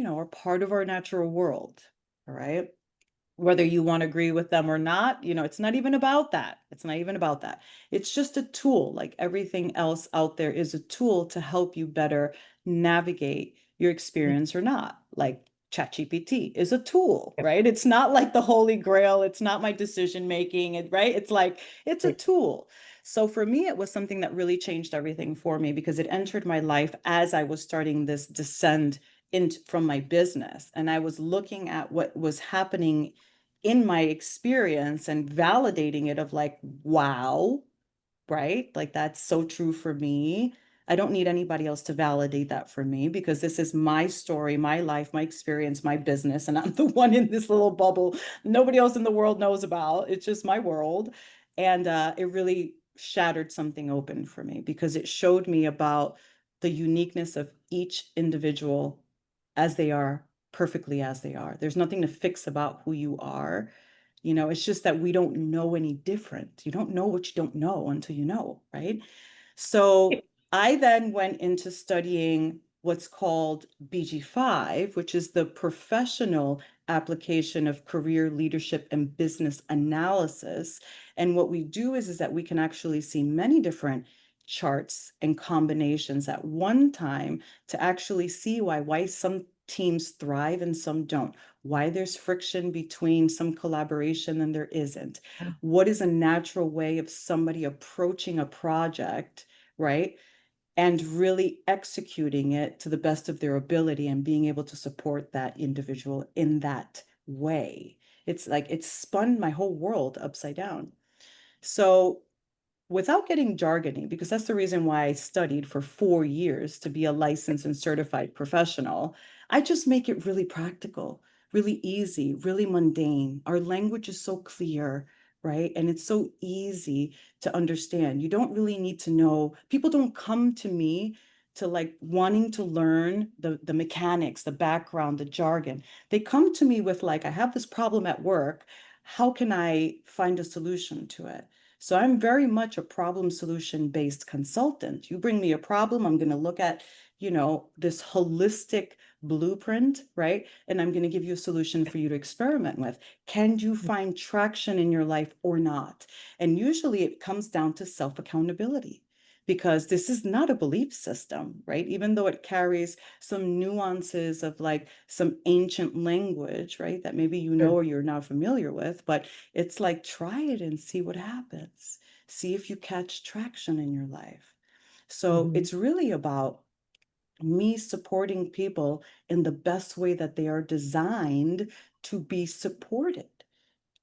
are part of our natural world, all right? Whether you want to agree with them or not, it's not even about that. It's not even about that. It's just a tool, like everything else out there is a tool to help you better navigate your experience or not. Like ChatGPT is a tool, right? It's not like the holy grail. It's not my decision making, right? It's like, it's a tool. So for me, it was something that really changed everything for me because it entered my life as I was starting this descend into from my business. And I was looking at what was happening in my experience and validating it of like, wow, right? Like that's so true for me. I don't need anybody else to validate that for me because this is my story, my life, my experience, my business. And I'm the one in this little bubble nobody else in the world knows about. It's just my world. And it really shattered something open for me because it showed me about the uniqueness of each individual as they are, perfectly as they are. There's nothing to fix about who you are. It's just that we don't know any different. You don't know what you don't know until you know, right? So I then went into studying what's called BG5, which is the professional application of career leadership and business analysis. And what we do is that we can actually see many different charts and combinations at one time to actually see why some teams thrive and some don't, why there's friction between some collaboration and there isn't. What is a natural way of somebody approaching a project, right? And really executing it to the best of their ability and being able to support that individual in that way. It's like it's spun my whole world upside down. So without getting jargony, because that's the reason why I studied for 4 years to be a licensed and certified professional, I just make it really practical, really easy, really mundane. Our language is so clear, right? And it's so easy to understand. You don't really need to know, people don't come to me to like wanting to learn the mechanics, the background, the jargon. They come to me with like, I have this problem at work. How can I find a solution to it? So I'm very much a problem solution based consultant. You bring me a problem, I'm going to look at, this holistic blueprint, right? And I'm going to give you a solution for you to experiment with. Can you find traction in your life or not? And usually it comes down to self accountability because this is not a belief system, right? Even though it carries some nuances of like some ancient language, right? That maybe or you're not familiar with, but it's like, try it and see what happens. See if you catch traction in your life. So it's really about me supporting people in the best way that they are designed to be supported,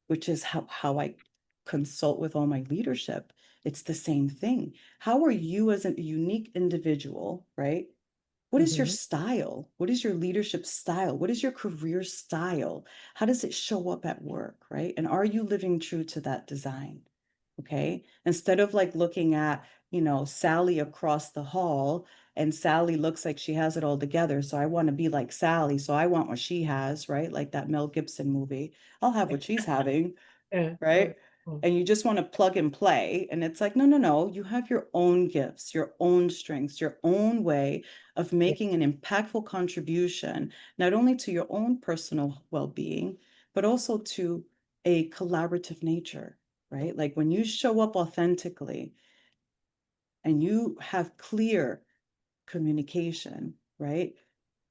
which is how I consult with all my leadership. It's the same thing. How are you as a unique individual, right? What is your style? What is your leadership style? What is your career style? How does it show up at work, right? And are you living true to that design? Okay. Instead of like looking at, Sally across the hall and Sally looks like she has it all together. So I want to be like Sally. So I want what she has, right? Like that Mel Gibson movie. I'll have what she's having, Yeah. right? And you just want to plug and play. And it's like, no, no, no. You have your own gifts, your own strengths, your own way of making an impactful contribution, not only to your own personal well being, but also to a collaborative nature, right? Like when you show up authentically and you have clear communication, right?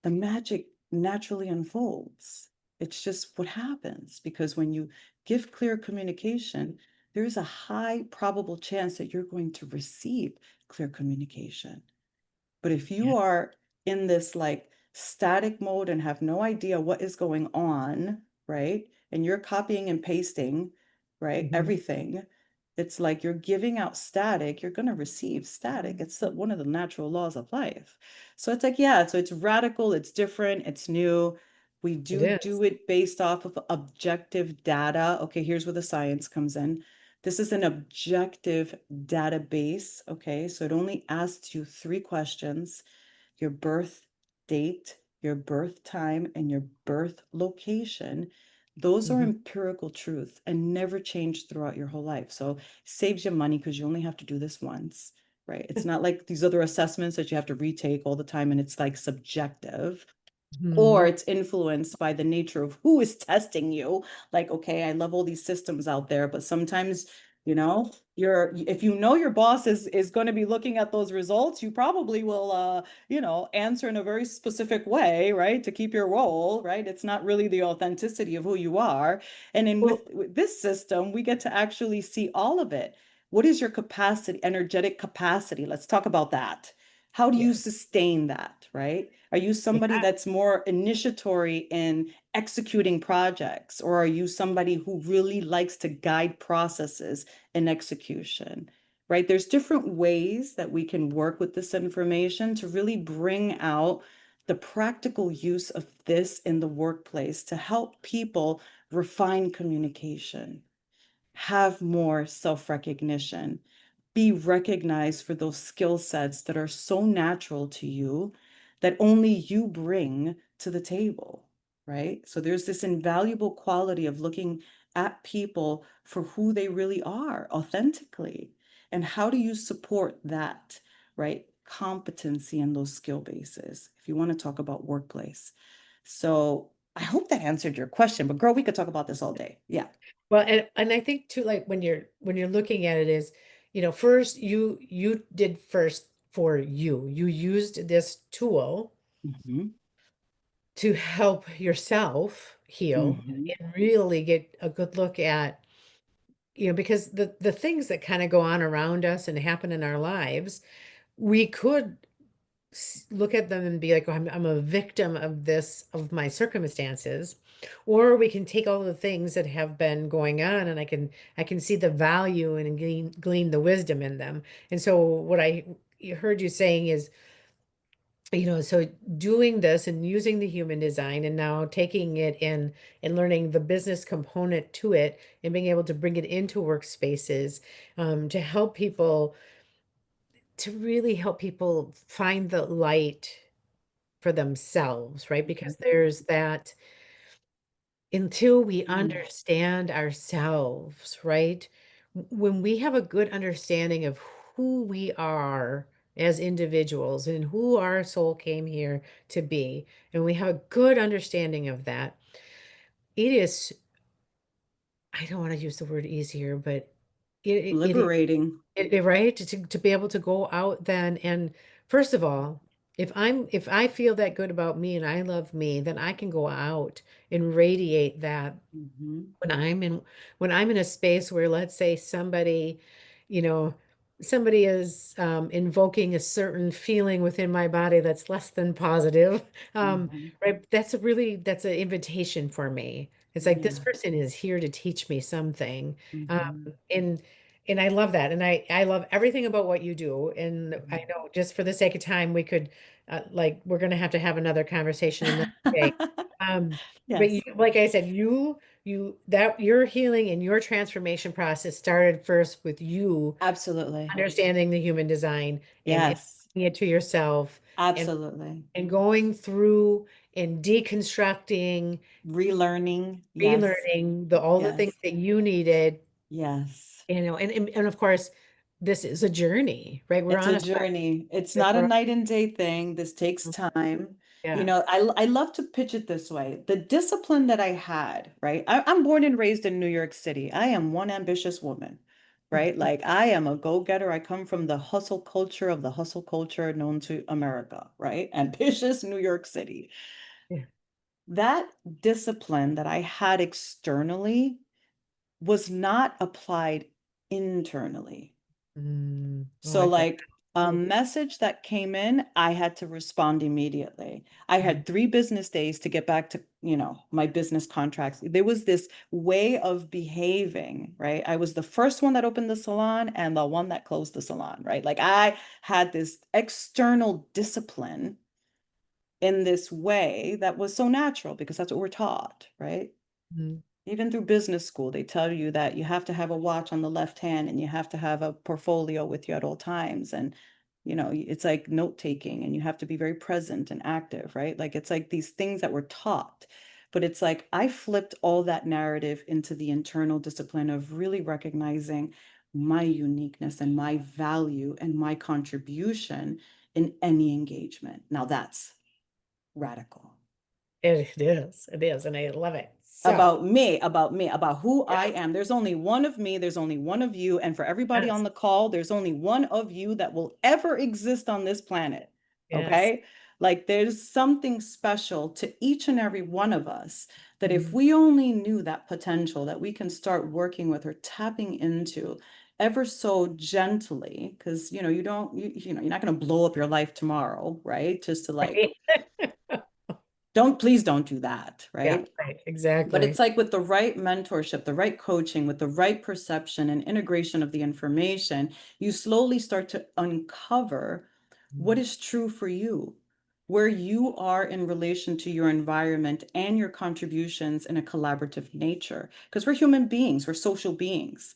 The magic naturally unfolds. It's just what happens because when you give clear communication, there's a high probable chance that you're going to receive clear communication. But if you are in this like static mode and have no idea what is going on, right? And you're copying and pasting, right? Everything. It's like you're giving out static, you're going to receive static. It's one of the natural laws of life. So it's like, yeah, so it's radical, it's different, it's new. We do It is. it based off of objective data. Okay, here's where the science comes in. This is an objective database, okay? So it only asks you 3 questions: your birth date, your birth time, and your birth location. Those are Mhm. empirical truth and never change throughout your whole life. So saves you money because you only have to do this once, right? It's not like these other assessments that you have to retake all the time and it's like subjective, or Mhm. it's influenced by the nature of who is testing you. Like, okay, I love all these systems out there, but sometimes, if you know your boss is going to be looking at those results, you probably will answer in a very specific way, right? To keep your role, right? It's not really the authenticity of who you are. And then Well, with this system, we get to actually see all of it. What is your capacity, energetic capacity? Let's talk about that. How do you yeah. sustain that, right? Are you somebody Yeah. that's more initiatory in executing projects, or are you somebody who really likes to guide processes in execution? Right? There's different ways that we can work with this information to really bring out the practical use of this in the workplace to help people refine communication, have more self-recognition, be recognized for those skill sets that are so natural to you that only you bring to the table, right? So there's this invaluable quality of looking at people for who they really are authentically. And how do you support that, right? Competency in those skill bases, if you want to talk about workplace. So I hope that answered your question, but girl, we could talk about this all day. Yeah. Well, and I think too, like when you're looking at it is, first you did first for you. You used this tool Mhm. to help yourself heal Mhm. and really get a good look at, because the things that kind of go on around us and happen in our lives, we could look at them and be like, oh, I'm a victim of this, of my circumstances. Or we can take all the things that have been going on and I can see the value and glean the wisdom in them. And so what I heard you saying is, so doing this and using the human design and now taking it in and learning the business component to it and being able to bring it into workspaces, to help people, to really help people find the light for themselves, right? Because there's that, until we Mhm. understand ourselves, right? When we have a good understanding of who we are as individuals and who our soul came here to be, and we have a good understanding of that, it is, I don't want to use the word easier, but it Liberating. right, to be able to go out then and, first of all, if I feel that good about me and I love me, then I can go out and radiate that. Mhm. When I'm in a space where, let's say, you know somebody is invoking a certain feeling within my body that's less than positive, Mhm. right, that's an invitation for me. It's like, this Yeah. person is here to teach me something. um, Mhm. and and I love that, and I love everything about what you do, and I Mhm. know, just for the sake of time, we could, like, we're gonna have to have another conversation another day. But Yes, like I said, that your healing and your transformation process started first with you absolutely. understanding the human design and Yes, bringing it to yourself, and absolutely. going through and deconstructing, Relearning. Yes, relearning all the things yes, that you needed, yes. and of course, this is a journey, right? We're It's on a a spectrum. journey. It's Like, not a night and day thing. This takes Mhm. time. Yeah. I love to pitch it this way. The discipline that I had, right? I'm born and raised in New York City. I am one ambitious woman, right? Like I am a go-getter. I come from the hustle culture of the hustle culture known to America, right? Ambitious New York City. Yeah. That discipline that I had externally was not applied internally. Oh, So I feel like a that. message that came in, I had to respond immediately. I had 3 business days to get back to, my business contracts. There was this way of behaving, right? I was the first one that opened the salon and the one that closed the salon, right? Like I had this external discipline in this way that was so natural because that's what we're taught, right? Mhm. Even through business school, they tell you that you have to have a watch on the left hand and you have to have a portfolio with you at all times. And, it's like note taking and you have to be very present and active, right? Like it's like these things that we're taught. But it's like I flipped all that narrative into the internal discipline of really recognizing my uniqueness and my value and my contribution in any engagement. Now that's radical. It is, and I love it. So, About me, about who I yes, am. There's only one of me, there's only one of you. And for everybody on yes, the call, there's only one of you that will ever exist on this planet. yes. Okay. Like there's something special to each and every one of us that if Mhm. we only knew that potential that we can start working with or tapping into ever so gently, because you don't, you're not going to blow up your life tomorrow, right? Just to like, Right. please don't do that, Yeah, right? right, But it's exactly. like with the right mentorship, the right coaching, with the right perception and integration of the information, you slowly start to uncover what Mhm. is true for you, where you are in relation to your environment and your contributions in a collaborative nature. Because we're human beings, we're social beings.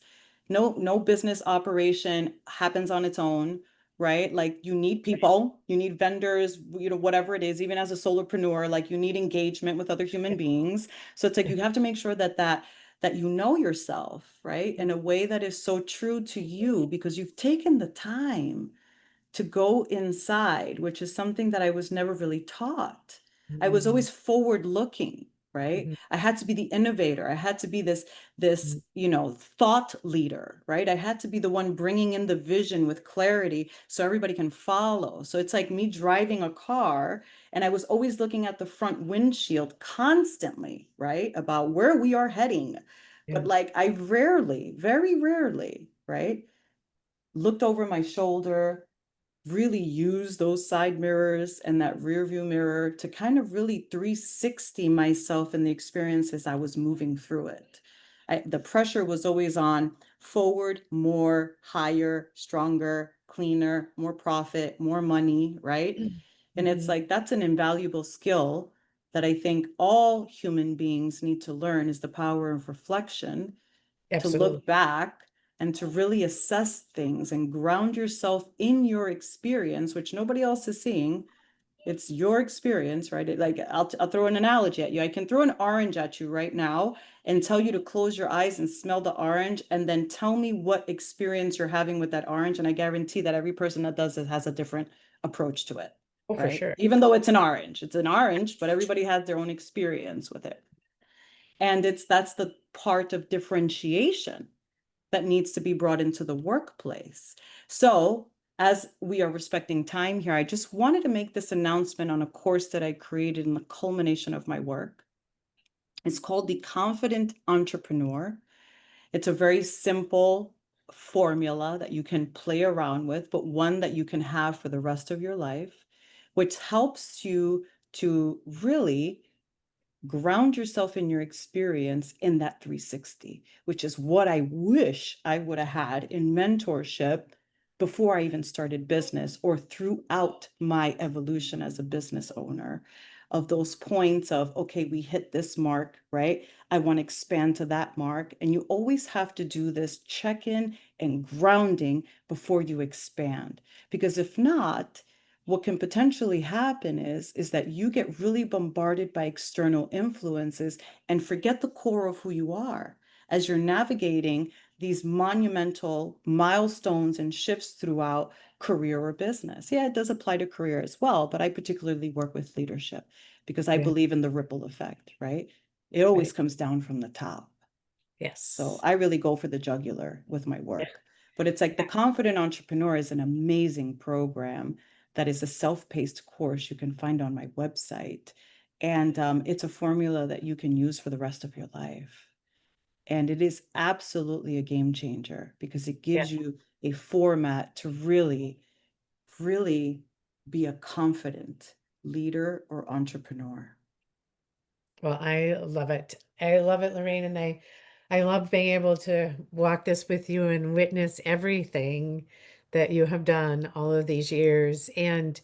No business operation happens on its own, right? Like you need people, you need vendors, whatever it is, even as a solopreneur, like you need engagement with other human beings. So it's like Yeah. you have to make sure that you know yourself, right? In a way that is so true to you because you've taken the time to go inside, which is something that I was never really taught. I was Mhm. always forward looking, right? Mhm. I had to be the innovator. I had to be this, Mhm. thought leader, right? I had to be the one bringing in the vision with clarity so everybody can follow. So it's like me driving a car and I was always looking at the front windshield constantly, right? About where we are heading. But Yeah. like I rarely, very rarely, right? Looked over my shoulder, really use those side mirrors and that rear view mirror to kind of really 360 myself in the experience as I was moving through it. The pressure was always on forward, more, higher, stronger, cleaner, more profit, more money, right? And it's Mhm. like that's an invaluable skill that I think all human beings need to learn is the power of reflection to Absolutely. look back and to really assess things and ground yourself in your experience, which nobody else is seeing. It's your experience, right? Like I'll throw an analogy at you. I can throw an orange at you right now and tell you to close your eyes and smell the orange and then tell me what experience you're having with that orange. And I guarantee that every person that does it has a different approach to it, Oh, for right? sure. Even though it's an orange, but everybody has their own experience with it. And that's the part of differentiation that needs to be brought into the workplace. So, as we are respecting time here, I just wanted to make this announcement on a course that I created in the culmination of my work. It's called The Confident Entrepreneur. It's a very simple formula that you can play around with, but one that you can have for the rest of your life, which helps you to really ground yourself in your experience in that 360, which is what I wish I would have had in mentorship before I even started business or throughout my evolution as a business owner. Of those points of, okay, we hit this mark, right? I want to expand to that mark. And you always have to do this check in and grounding before you expand. Because if not, what can potentially happen is that you get really bombarded by external influences and forget the core of who you are as you're navigating these monumental milestones and shifts throughout career or business. Yeah, it does apply to career as well, but I particularly work with leadership because I Yeah. believe in the ripple effect, right? It always Right. comes down from the top. So Yes. I really go for the jugular with my Yeah. work. But it's like the Confident Entrepreneur is an amazing program that is a self-paced course you can find on my website. And it's a formula that you can use for the rest of your life. And it is absolutely a game changer because it Yeah. gives you a format to really, really be a confident leader or entrepreneur. Well, I love it. I love it, Lorraine, and I love being able to walk this with you and witness everything that you have done all of these years. And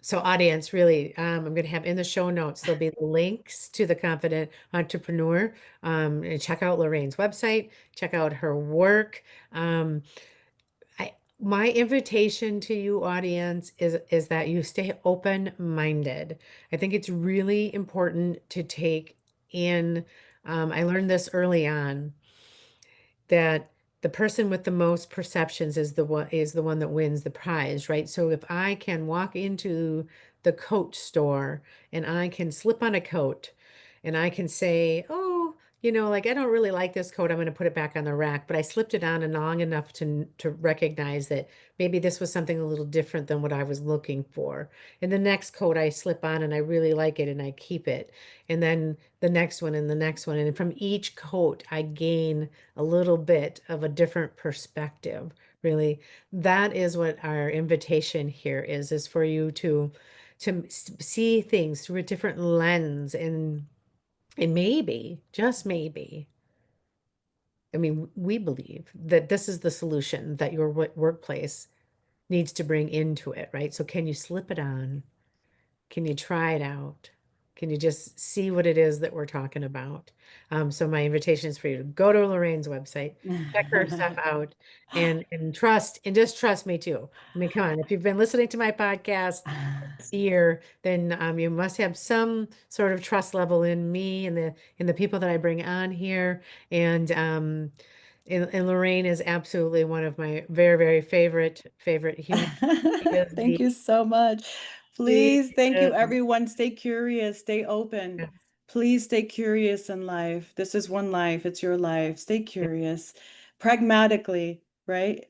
so audience, really, I'm going to have in the show notes, there'll be links to the Confident Entrepreneur. And check out Lorraine's website, check out her work. My invitation to you, audience, is that you stay open-minded. I think it's really important to take in. I learned this early on that the person with the most perceptions is the one that wins the prize, right? So if I can walk into the coat store and I can slip on a coat and I can say, oh, like I don't really like this coat. I'm going to put it back on the rack, but I slipped it on and long enough to recognize that maybe this was something a little different than what I was looking for. And the next coat I slip on and I really like it and I keep it. And then the next one and the next one. And from each coat, I gain a little bit of a different perspective. Really, that is what our invitation here is for you to see things through a different lens and maybe, just maybe, I mean, we believe that this is the solution that your workplace needs to bring into it, right? So can you slip it on? Can you try it out? Can you just see what it is that we're talking about? So my invitation is for you to go to Lorraine's website, check her stuff out, and just trust me too. I mean, come on, if you've been listening to my podcast this year, then you must have some sort of trust level in me and the people that I bring on here. And Lorraine is absolutely one of my very, very favorite humans. She is Thank you so much. she Please, thank you, is- everyone. Stay curious, stay open. yes, Please stay curious in life. This is one life, it's your life. Stay curious, pragmatically, right?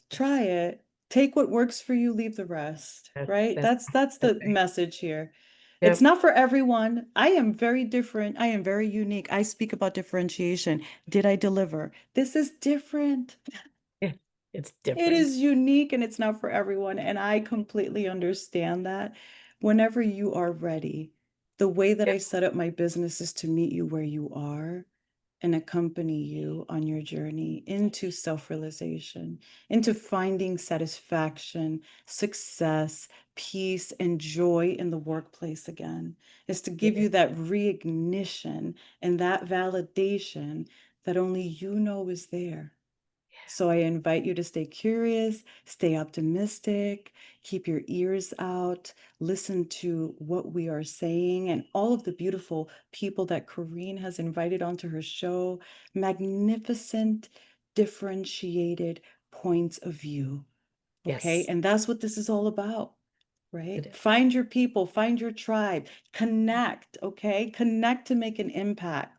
Try it. Take what works for you, leave the rest, yes, right? That's that's the right. message here. It's Yep. not for everyone. I am very different. I am very unique. I speak about differentiation. Did I deliver? This is different. Yeah, it's It different. is unique and it's not for everyone. And I completely understand that. Whenever you are ready, the way that Yeah. I set up my business is to meet you where you are and accompany you on your journey into self-realization, into finding satisfaction, success, peace, and joy in the workplace again. Is to give Yeah. you that reignition and that validation that only you know is there. So I invite you to stay curious, stay optimistic, keep your ears out, listen to what we are saying and all of the beautiful people that Corrine has invited onto her show. Magnificent, differentiated points of view. Okay. Yes, And that's what this is all about, it right? is. Find your people, find your tribe, connect. Okay. Connect to make an impact.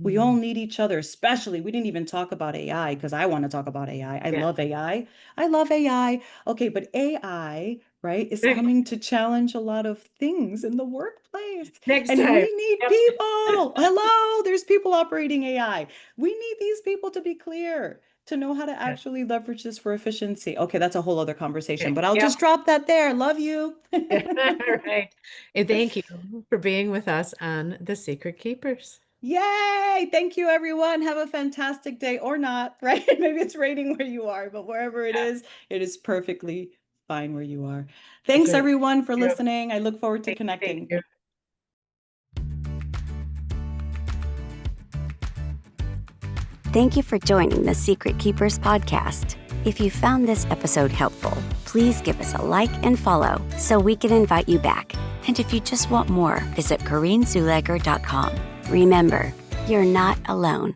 We all Mhm. need each other, especially. We didn't even talk about AI because I want to talk about AI. I Yeah. love AI. I love AI. Okay. But AI, right, is coming to challenge a lot of things in the workplace. Next And time. we need Yep. people. Hello, there's people operating AI. We need these people to be clear, to know how to Yeah. actually leverage this for efficiency. Okay, that's a whole other conversation, Okay. but I'll Yep. just drop that there. Love you. Yeah. All right. And thank you for being with us on The Secret Keepers. Yay! Thank you, everyone. Have a fantastic day or not, right? Maybe it's raining where you are, but wherever Yeah. it is perfectly fine where you are. That's Thanks, right. everyone, for Yep. listening. I look forward to Thank connecting. you. Thank you for joining the Secret Keepers podcast. If you found this episode helpful, please give us a like and follow so we can invite you back. And if you just want more, visit CorrineZuleger.com. Remember, you're not alone.